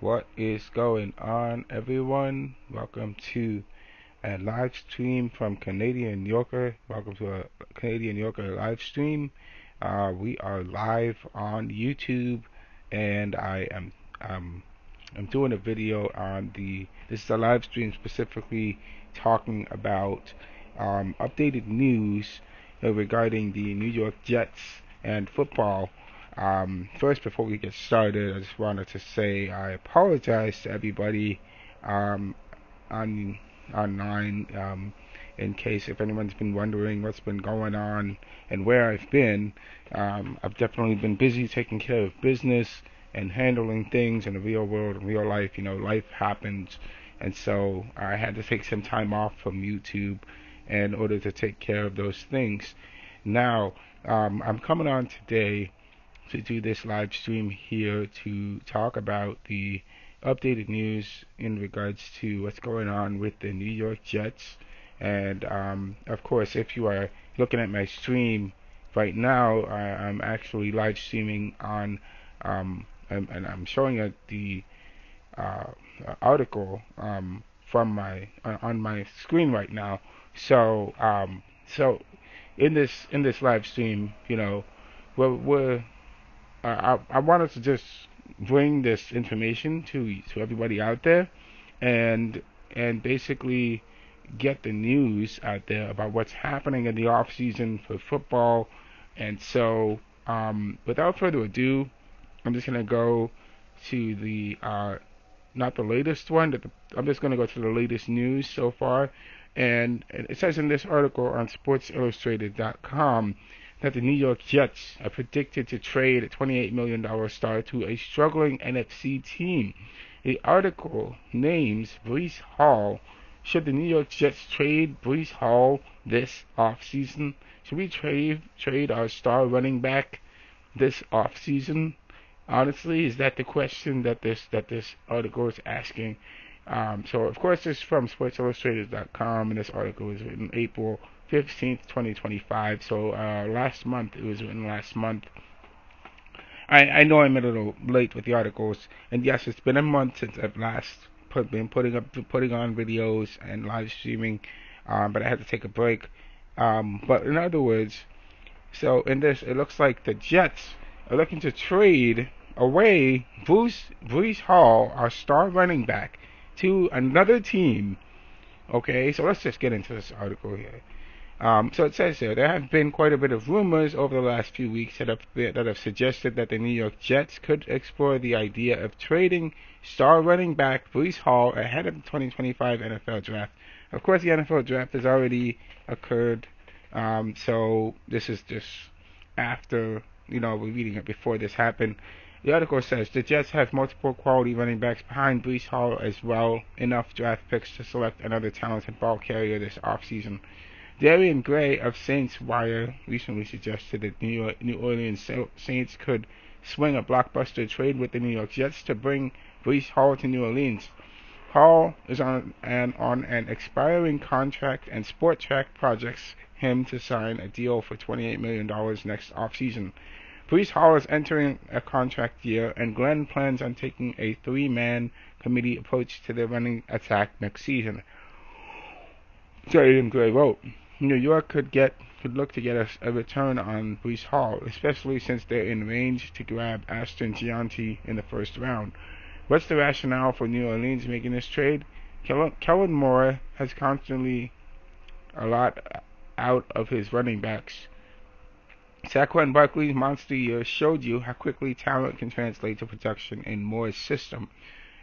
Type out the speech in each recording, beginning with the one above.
What is going on, everyone? Welcome to a live stream from Canadian Yorker. Welcome to a Canadian Yorker live stream. We are live on YouTube, and I'm doing a video on the. This is a live stream specifically talking about updated news regarding the New York Jets and football. First, before we get started, I just wanted to say I apologize to everybody um, on online in case if anyone's been wondering what's been going on and where I've been. I've definitely been busy taking care of business and handling things in the real world, in real life. Life happens, and so I had to take some time off from YouTube in order to take care of those things. Now, I'm coming on today to do this live stream here to talk about the updated news in regards to what's going on with the New York Jets. And of course, if you are looking at my stream right now, I'm actually live streaming on, and I'm showing the uh, article from my on my screen right now. So in this live stream, we're I wanted to just bring this information to everybody out there, and basically get the news out there about what's happening in the off season for football. And so, without further ado, I'm just gonna go to the not the latest one. I'm just gonna go to the latest news so far, and it says in this article on SportsIllustrated.com that the New York Jets are predicted to trade a $28 million star to a struggling NFC team. The article names Breece Hall. Should the New York Jets trade Breece Hall this offseason? Should we trade our star running back this offseason? Honestly, is that the question that this article is asking? So of course it's from SportsIllustrated.com, and this article was written April 15th, 2025. So last month, it was written last month. I know I'm a little late with the articles, and yes, it's been a month since I've last been putting on videos and live streaming, but I had to take a break. But in other words, so in this, it looks like the Jets are looking to trade away Breece Hall, our star running back, to another team. Okay, so let's just get into this article here. So it says here, there have been quite a bit of rumors over the last few weeks that have suggested that the New York Jets could explore the idea of trading star running back Breece Hall ahead of the 2025 NFL Draft. Of course, the NFL Draft has already occurred, so this is just after, we're reading it before this happened. The article says the Jets have multiple quality running backs behind Breece Hall as well, enough draft picks to select another talented ball carrier this offseason. Darian Gray of Saints Wire recently suggested that New Orleans Saints could swing a blockbuster trade with the New York Jets to bring Breece Hall to New Orleans. Hall is on an expiring contract, and Sport Track projects him to sign a deal for $28 million next offseason. Breece Hall is entering a contract year, and Glenn plans on taking a three-man committee approach to the running attack next season. Darian Gray wrote, New York could look to get a return on Breece Hall, especially since they're in range to grab Ashton Gianti in the first round. What's the rationale for New Orleans making this trade? Kellen Moore has constantly a lot out of his running backs. Saquon Barkley's monster year showed you how quickly talent can translate to production in Moore's system.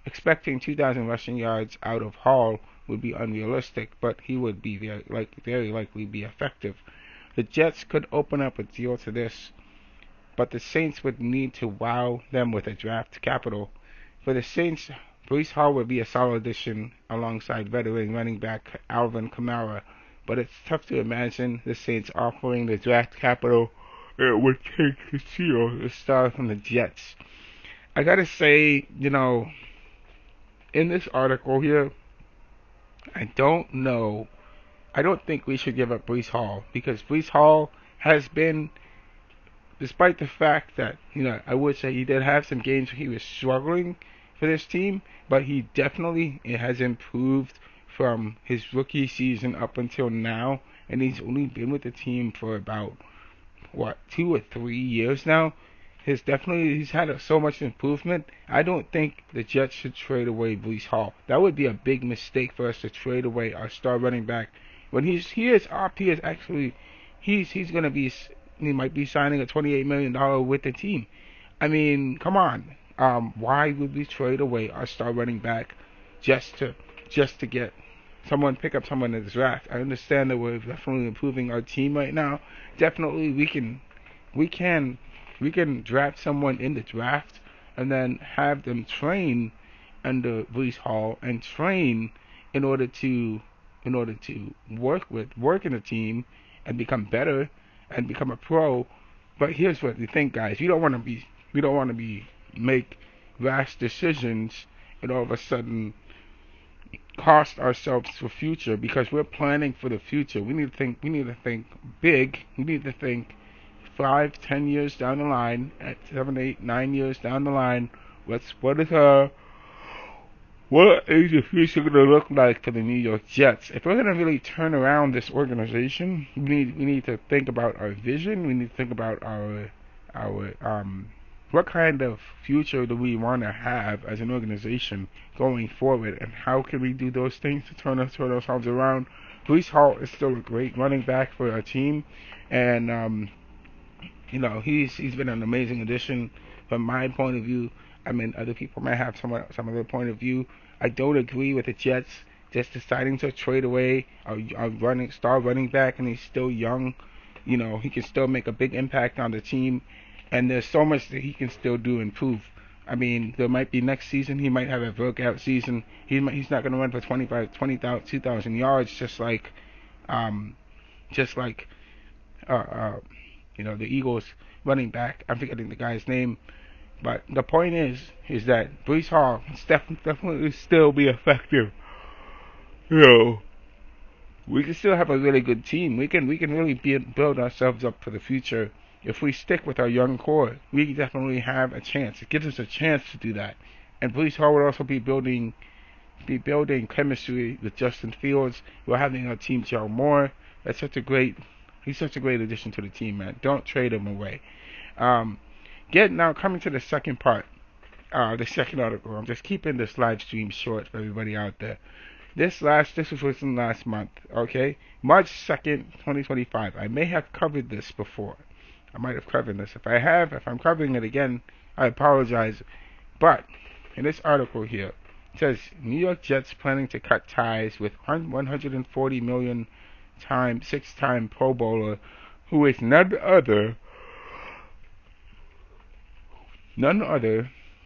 Expecting 2,000 rushing yards out of Hall would be unrealistic, but he would be very likely be effective. The Jets could open up a deal to this, but the Saints would need to wow them with a draft capital. For the Saints, Breece Hall would be a solid addition alongside veteran running back Alvin Kamara, but it's tough to imagine the Saints offering the draft capital it would take to steal the star from the Jets. I gotta say, in this article here, I don't know. I don't think we should give up Breece Hall, because Breece Hall has been, despite the fact that, I would say he did have some games where he was struggling, for this team, but he definitely has improved from his rookie season up until now, and he's only been with the team for about what 2 or 3 years now. He's had so much improvement. I don't think the Jets should trade away Breece Hall. That would be a big mistake for us to trade away our star running back when he is up. He is actually he's gonna be he might be signing a $28 million with the team. I mean, come on. Why would we trade away our star running back just to get pick up someone in the draft? I understand that we're definitely improving our team right now. Definitely, we can draft someone in the draft and then have them train under Breece Hall and train in order to work in the team and become better and become a pro. But here's what we think, guys. We don't want to be make rash decisions and all of a sudden cost ourselves for future, because we're planning for the future. We need to think big. We need to think 5, 10 years down the line, at 7, 8, 9 years down the line. What is the future going to look like for the New York Jets? If we're going to really turn around this organization, we need to think about our vision. We need to think about our what kind of future do we want to have as an organization going forward, and how can we do those things to turn ourselves around? Breece Hall is still a great running back for our team, and he's been an amazing addition from my point of view. I mean, other people might have some other point of view. I don't agree with the Jets just deciding to trade away our star running back, and he's still young. He can still make a big impact on the team, and there's so much that he can still do and improve. I mean, there might be next season he might have a breakout season. He's not going to run for 2,000 yards, just like the Eagles running back. I'm forgetting the guy's name. But the point is that Breece Hall can definitely still be effective. We can still have a really good team. We can really build ourselves up for the future. If we stick with our young core, we definitely have a chance. It gives us a chance to do that. And Breece Hall will also be building chemistry with Justin Fields. We're having our team gel more. He's such a great addition to the team, man. Don't trade him away. Now coming to the second part, the second article. I'm just keeping this live stream short for everybody out there. This was written last month, okay? March 2nd, 2025. I may have covered this before. I might have covered this. If I'm covering it again, I apologize. But in this article here, it says New York Jets planning to cut ties with $140 million six-time Pro Bowler, who is none other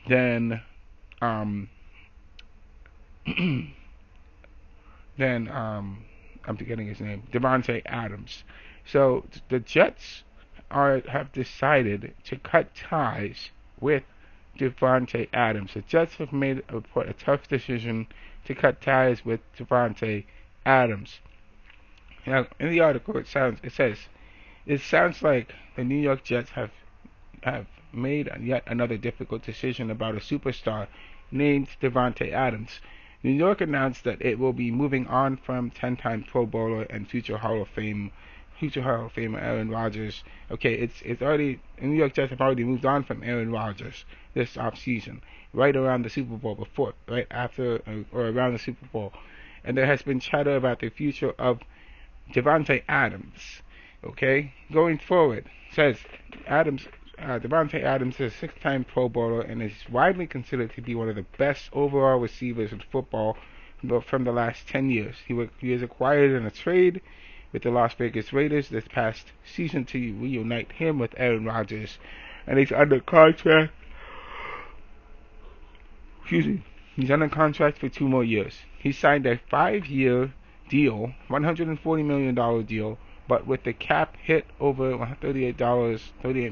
than I'm forgetting his name, Davonte Adams. So the Jets have decided to cut ties with Davonte Adams. The Jets have made a tough decision to cut ties with Davonte Adams. Now, in the article, it sounds like the New York Jets have made yet another difficult decision about a superstar named Davonte Adams. New York announced that it will be moving on from 10-time Pro Bowler and future Hall of Famer Aaron Rodgers. Okay, the New York Jets have already moved on from Aaron Rodgers this offseason, right around the Super Bowl right after or around the Super Bowl. And there has been chatter about the future of Davonte Adams. Okay, going forward, says Davonte Adams is a 6-time Pro Bowler and is widely considered to be one of the best overall receivers in football from the last 10 years. He was acquired in a trade with the Las Vegas Raiders this past season to reunite him with Aaron Rodgers, and he's under contract. He's under contract for 2 more years. He signed a 5-year deal, $140 million deal, but with the cap hit over $38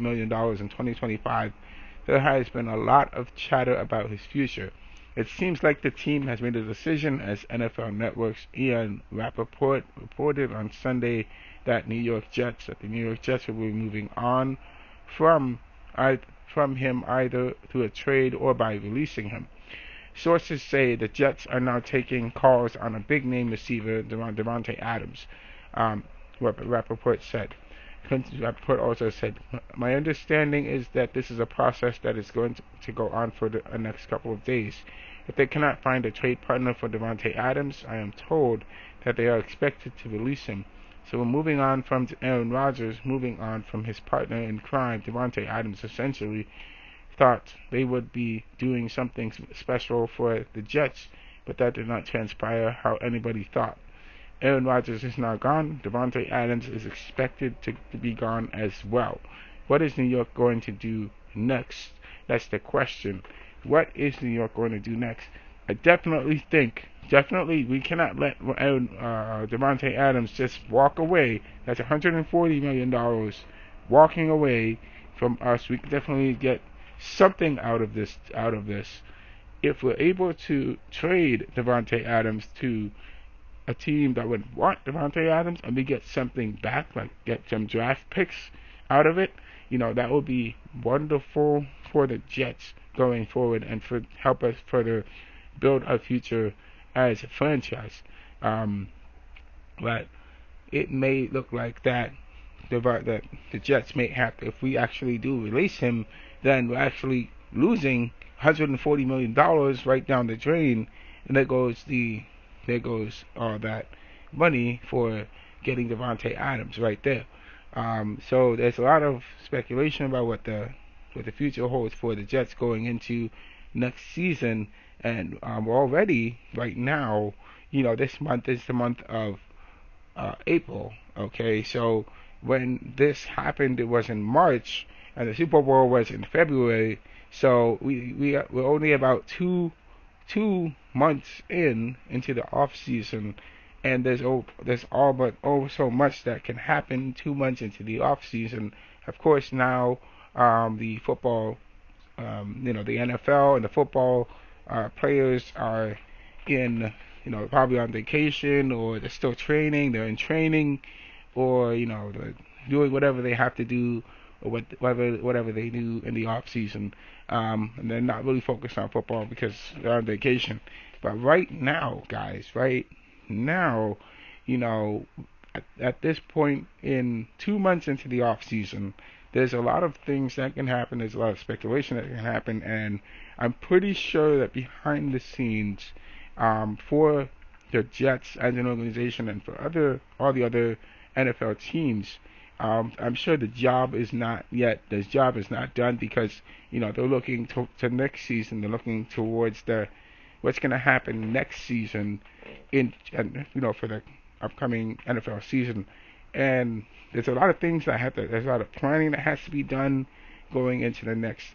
million in 2025, there has been a lot of chatter about his future. It seems like the team has made a decision, as NFL Network's Ian Rappaport reported on Sunday that the New York Jets will be moving on from him either through a trade or by releasing him. sources say the Jets are now taking calls on a big name receiver, Davonte Adams. Um, Rappaport said. Rappaport also said, my understanding is that this is a process that is going to go on for the next couple of days. If they cannot find a trade partner for Davonte Adams, I am told that they are expected to release him. So we're moving on from Aaron Rodgers, moving on from his partner in crime, Davonte Adams, essentially thought they would be doing something special for the Jets, but that did not transpire how anybody thought. Aaron Rodgers is now gone. Davonte Adams is expected to be gone as well. What is New York going to do next? That's the question. What is New York going to do next? I definitely think, we cannot let Davonte Adams just walk away. That's $140 million walking away from us. We can definitely get something out of this. If we're able to trade Davonte Adams to a team that would want Davonte Adams and we get something back, like get some draft picks out of it, that would be wonderful for the Jets going forward and for help us further build our future as a franchise. But it may look like that the Jets may have to, if we actually do release him, then we're actually losing $140 million right down the drain, and there goes all that money for getting Davonte Adams right there. So there's a lot of speculation about what the future holds for the Jets going into next season, and we're already right now, this month is the month of April. Okay, so when this happened, it was in March, and the Super Bowl was in February. So we're only about two months into the off season, and there's all but so much that can happen 2 months into the off season. Of course, now the football, the NFL and the football players are in, probably on vacation, or they're still training. They're in training, or they're doing whatever they have to do, or whatever they do in the off season. And they're not really focused on football because they're on vacation. But right now, guys, at this point, in 2 months into the off season, there's a lot of things that can happen. There's a lot of speculation that can happen, and I'm pretty sure that behind the scenes, for the Jets as an organization and for all the other NFL teams, I'm sure the job is not done, because they're looking to next season. They're looking towards what's going to happen next season for the upcoming NFL season. And there's a lot of things there's a lot of planning that has to be done going into the next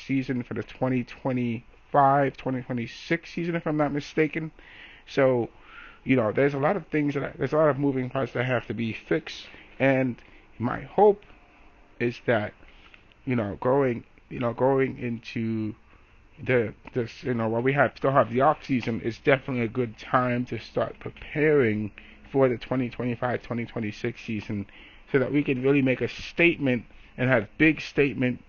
season for the 2025-2026 season, if I'm not mistaken. So, there's a lot of there's a lot of moving parts that have to be fixed, and my hope is that, going into while we still have the off season, is definitely a good time to start preparing for the 2025-2026 season, so that we can really make a statement and have big statement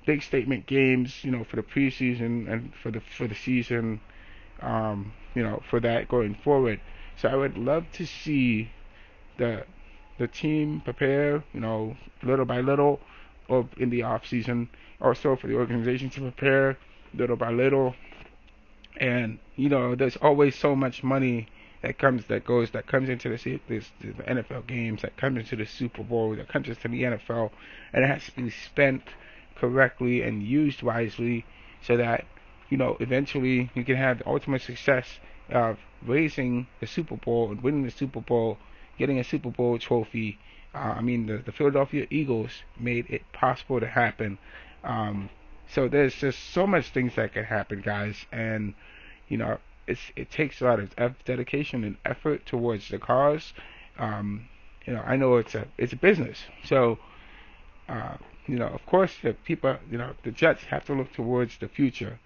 games, for the preseason and for the season, for that going forward. So I would love to see the team prepare, little by little, or in the off season, also for the organization to prepare little by little. And there's always so much money that comes into the NFL games, that comes into the Super Bowl, that comes into the NFL, and it has to be spent correctly and used wisely, so that eventually you can have the ultimate success of raising the Super Bowl and winning the Super Bowl, getting a Super Bowl trophy. The Philadelphia Eagles made it possible to happen. So there's just so much things that can happen, guys, and it takes a lot of dedication and effort towards the cause. I know it's a business, so of course the people, the Jets have to look towards the future.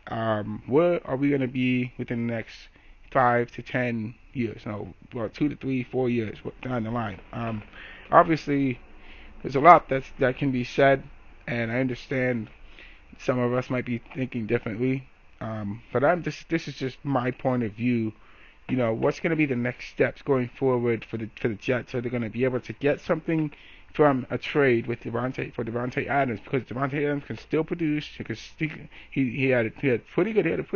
Where are we going to be within the next 5 to 10 years? 2 to 3, 4 years down the line. Obviously, there's a lot that can be said, and I understand some of us might be thinking differently. But this is just my point of view. What's going to be the next steps going forward for the Jets? Are they going to be able to get something from a trade with Davonte Adams? Because Davonte Adams can still produce. He had a pretty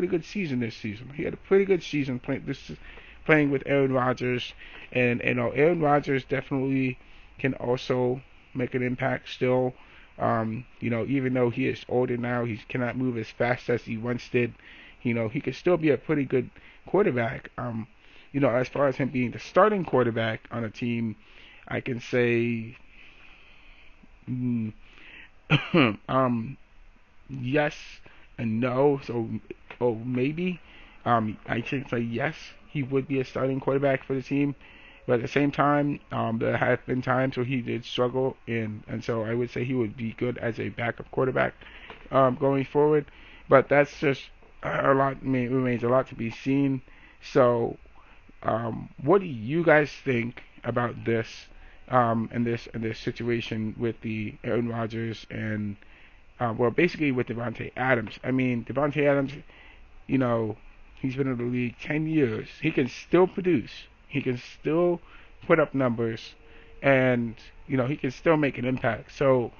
good season this season. He had a pretty good season playing with Aaron Rodgers, and Aaron Rodgers definitely can also make an impact still. Even though he is older now, he cannot move as fast as he once did. He could still be a pretty good quarterback. As far as him being the starting quarterback on a team, I can say, yes and no. So, maybe. I can say yes, he would be a starting quarterback for the team. But at the same time, there have been times where he did struggle, and so I would say he would be good as a backup quarterback going forward. But that's just a lot. Remains a lot to be seen. So, what do you guys think about this and this situation with the Aaron Rodgers and basically with Davonte Adams? I mean, Davonte Adams, he's been in the league 10 years. He can still produce. He can still put up numbers, and he can still make an impact. So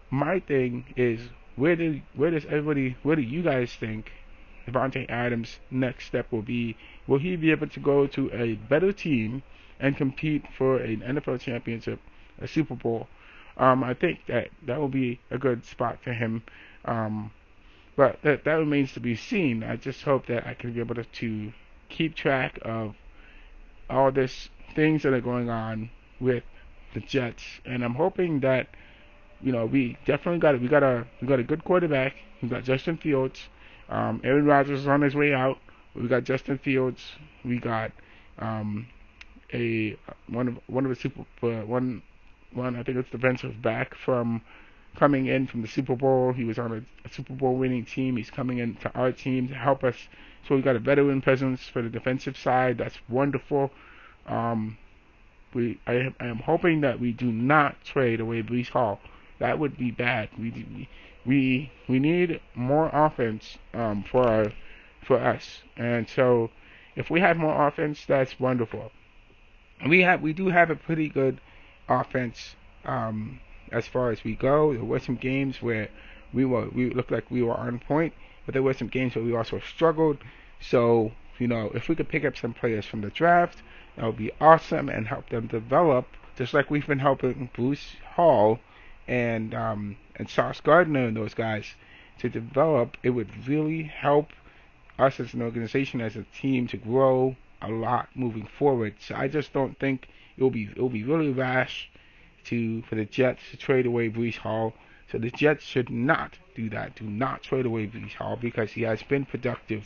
my thing is, where do you guys think Davonte Adams' next step will be? Will he be able to go to a better team and compete for an NFL championship, a Super Bowl? I think that will be a good spot for him. But that remains to be seen. I just hope that I can be able to keep track of all these things that are going on with the Jets, and I'm hoping that we definitely got a good quarterback. We got Justin Fields. Aaron Rodgers is on his way out. We got Justin Fields. We got one of the I think it's defensive back from coming in from the Super Bowl. He was on a Super Bowl winning team. He's coming into our team to help us. So we got a veteran presence for the defensive side. That's wonderful. I am hoping that we do not trade away Breece Hall. That would be bad. We need more offense for us. And so if we have more offense, that's wonderful. We do have a pretty good offense as far as we go. There were some games where we looked like we were on point, but there were some games where we also struggled. So if we could pick up some players from the draft, that would be awesome, and help them develop, just like we've been helping Breece Hall and Sauce Gardner and those guys to develop. It would really help us as an organization, as a team, to grow a lot moving forward. So I just don't think it will be really rash for the Jets to trade away Breece Hall. So the Jets should not do that. Do not trade away Breece Hall, because he has been productive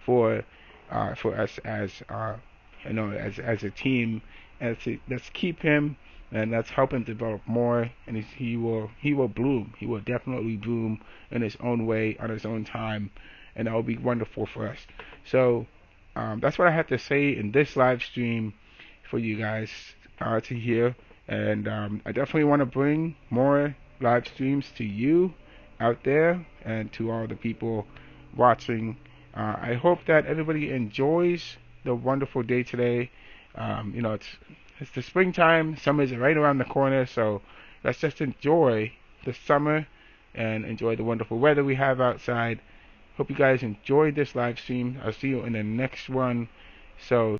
for us as as a team. And let's keep him, and let's help him develop more. And he will bloom. He will definitely bloom in his own way, on his own time, and that will be wonderful for us. So that's what I have to say in this live stream for you guys to hear. And I definitely want to bring more live streams to you out there and to all the people watching. I hope that everybody enjoys the wonderful day today. It's the springtime. Summer is right around the corner, so let's just enjoy the summer and enjoy the wonderful weather we have outside. Hope you guys enjoyed this live stream. I'll see you in the next one. So